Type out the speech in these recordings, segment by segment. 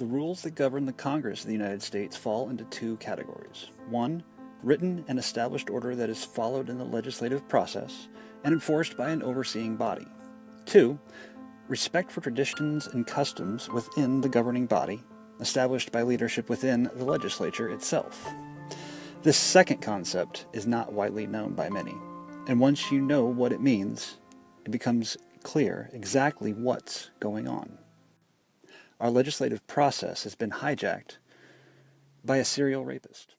The rules that govern the Congress of the United States fall into two categories. One, written and established order that is followed in the legislative process and enforced by an overseeing body. Two, respect for traditions and customs within the governing body, established by leadership within the legislature itself. This second concept is not widely known by many, and once you know what it means, it becomes clear exactly what's going on. Our legislative process has been hijacked by a serial rapist.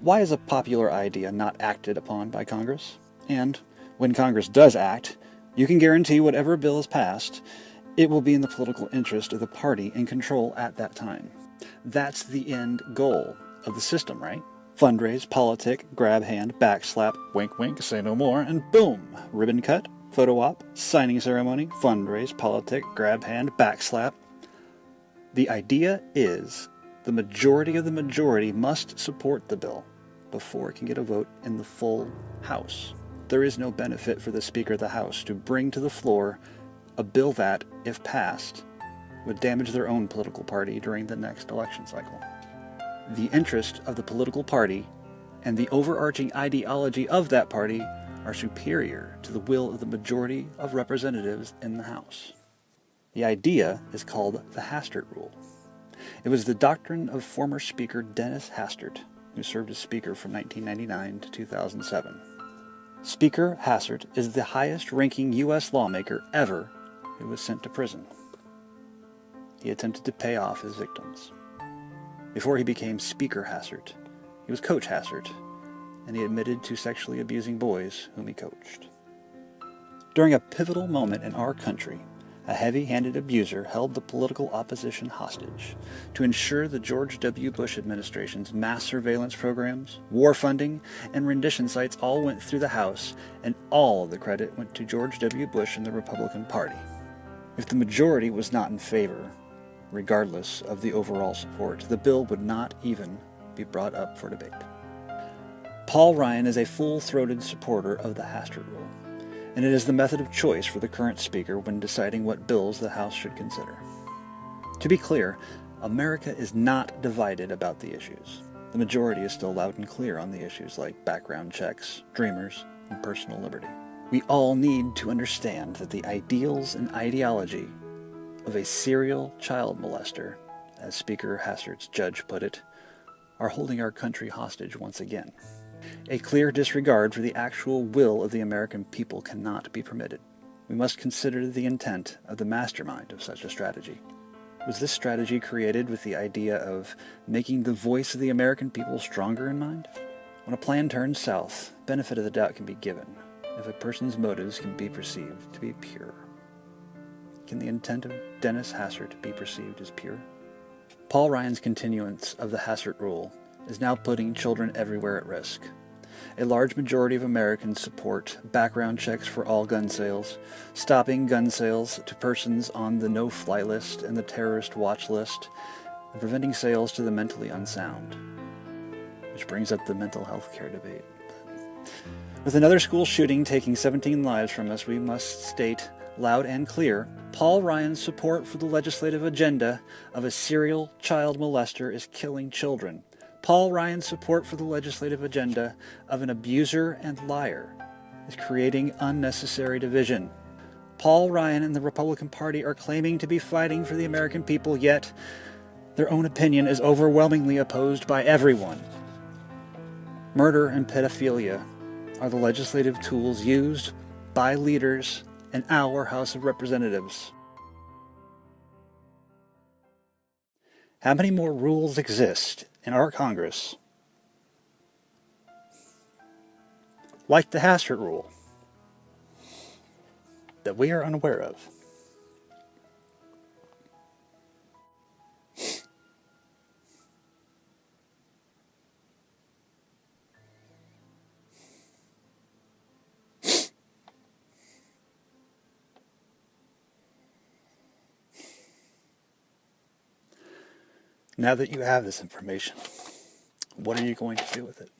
Why is a popular idea not acted upon by Congress? And when Congress does act, you can guarantee whatever bill is passed, it will be in the political interest of the party in control at that time. That's the end goal of the system, right? Fundraise, politic, grab hand, backslap, wink wink, say no more, and boom! Ribbon cut, photo op, signing ceremony, fundraise, politic, grab hand, backslap. The idea is the majority of the majority must support the bill before it can get a vote in the full House. There is no benefit for the Speaker of the House to bring to the floor a bill that, if passed, would damage their own political party during the next election cycle. The interest of the political party and the overarching ideology of that party are superior to the will of the majority of representatives in the House. The idea is called the Hastert Rule. It was the doctrine of former Speaker Dennis Hastert, who served as Speaker from 1999 to 2007. Speaker Hastert is the highest-ranking U.S. lawmaker ever who was sent to prison. He attempted to pay off his victims. Before he became Speaker Hastert, he was Coach Hastert, and he admitted to sexually abusing boys whom he coached. During a pivotal moment in our country, a heavy-handed abuser held the political opposition hostage to ensure the George W. Bush administration's mass surveillance programs, war funding, and rendition sites all went through the House, and all of the credit went to George W. Bush and the Republican Party. If the majority was not in favor, regardless of the overall support, the bill would not even be brought up for debate. Paul Ryan is a full-throated supporter of the Hastert Rule, and it is the method of choice for the current Speaker when deciding what bills the House should consider. To be clear, America is not divided about the issues. The majority is still loud and clear on the issues like background checks, dreamers, and personal liberty. We all need to understand that the ideals and ideology of a serial child molester, as Speaker Hastert's judge put it, are holding our country hostage once again. A clear disregard for the actual will of the American people cannot be permitted. We must consider the intent of the mastermind of such a strategy. Was this strategy created with the idea of making the voice of the American people stronger in mind? When a plan turns south, benefit of the doubt can be given if a person's motives can be perceived to be pure. Can the intent of Dennis Hastert be perceived as pure? Paul Ryan's continuance of the Hastert Rule is now putting children everywhere at risk. A large majority of Americans support background checks for all gun sales, stopping gun sales to persons on the no-fly list and the terrorist watch list, and preventing sales to the mentally unsound. Which brings up the mental health care debate. With another school shooting taking 17 lives from us, we must state loud and clear, Paul Ryan's support for the legislative agenda of a serial child molester is killing children. Paul Ryan's support for the legislative agenda of an abuser and liar is creating unnecessary division. Paul Ryan and the Republican Party are claiming to be fighting for the American people, yet their own opinion is overwhelmingly opposed by everyone. Murder and pedophilia are the legislative tools used by leaders in our House of Representatives. How many more rules exist in our Congress, like the Hastert Rule, that we are unaware of? Now that you have this information, what are you going to do with it?